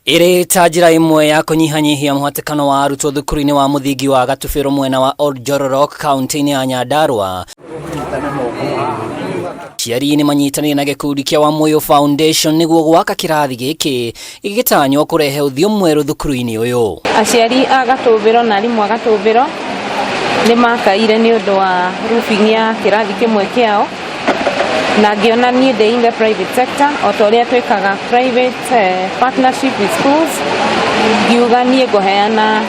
Iri ta njira imwe ya kunyihanyihia muhatikano wa arutwo thukuru-ini wa muthingi wa Gatumbiro mwena wa OLJOROROK kaunti-ini ya NYANDARUA. ACIARI NIMANYITANIIRE na gikundi kia WAMUYU Foundation niguo gwaka kirathi giki igitanywo kurehe uthiu mweru thukuru-ini uyu. ACIARI a Gatumbiro na arimu a Gatumbiro ni makaire ni undu wa roofing ya kirathi kimwe kiao na ngiona ni in the private sector otoria twikaga private partnership with schools ngiuga ni guheana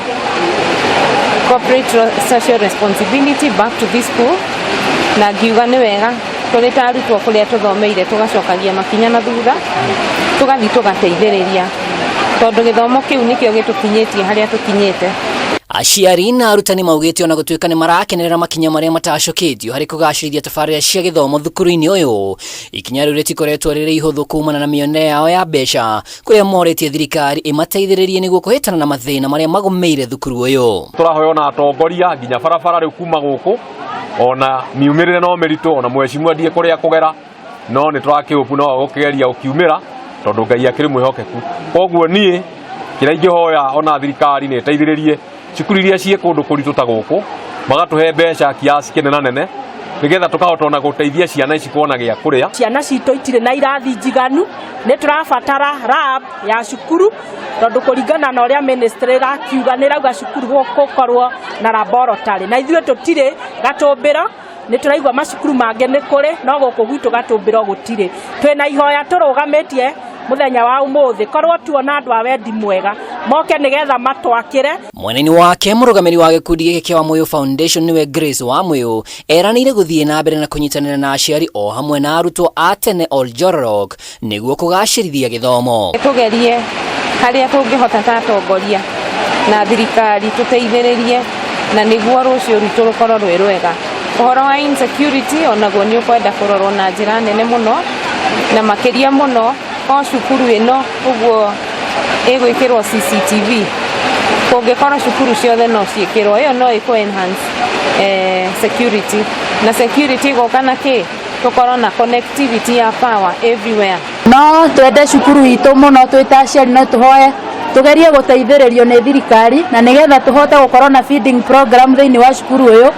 corporate social responsibility back to this school na ngiuga ni wega tuli tarutwo kuria tuthomeire tugacokagia makinya na thutha tugathi tugateithiriria tondu githomo kiu nikio gitukinyitie haria tukinyite. ACIARI na arutani maugite ona gutuika ni marakenerera makinya maria matacukitio hari kugacirithia tabarira cia githomo thukuru-ini uyu. Ikinya riu ritikoretwo riri ihuthu kumana na mione yao ya mbeca kuria moretie thirikari imateithiririe niguo kuhitana na mathina maria magumeire thukuru uyu. Turahoya ona atongoria nginya barabara riu kuma guku ona miumirire no meritu ona mwecimu ndie kuria kugera no ni turakiupu no gukigeria ukiumira tondu Ngai akiri mwihokeku. Koguo nie kira ingihoya ona thirikari ni teithiririe cukuru iria cie kundu kuritu ta guku magatuhe mbeca kiasi kinene nene nigetha tukahota ona guteithia ciana ici kuona gia kuria. Ciana citũ itire na irathi njiganu ni turabatara lab ya cukuru tondu kuringana na uria ministry irakiuga ni rauga cukuru gukorwo na laboratory na ithuĩ tutire Gatumbiro ni turaigwa macukuru mange ni kuri no guku gwitu Gatumbiro gutire. Twina ihoya turugamitie muthenya wa umuthi korwo tuona andu a wendi mwega moke nigetha matwakire. Mweneni wake murugamiri wa gikundi giki kia WAMUYU Foundation niwe Grace WAMUYU eranire guthie na mbere na kunyitanira na ACIARI o hamwe na arutwo a tene OLJOROROK niguo kugacirithia githomo. Tugerie haria tungihota ta atongoria na thirikari tuteithiririe na niguo rucio rwitu rukorwo rwi rwega. Uhoro wa insecurity onaguo ni ukwenda kurorwo na njira nene muno na makiria muno o cukuru ino uguo igwikirwo CCTV kungikorwo cukuru ciothe no ciikirwo iyo no iko enhance security na security gokana ki tukorwo na connectivity ya power everywhere. No twende cukuru itu muno twita ACIARI no tuhoye tugerie guteithiririo ni thirikari na nigetha tuhote gukorwo na feeding program thiini wa cukuru uyu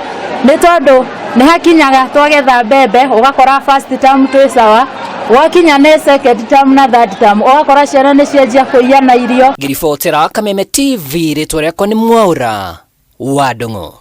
ni tondu ni hakinyaga twagetha mbembe ugakora first term twi sawa wakinya ne second term na third term ugakora ciana ni cianjia kuiana irio. Ngiribotera Kameme TV ritwa riakwa ni Mwaura wa Ndung'u.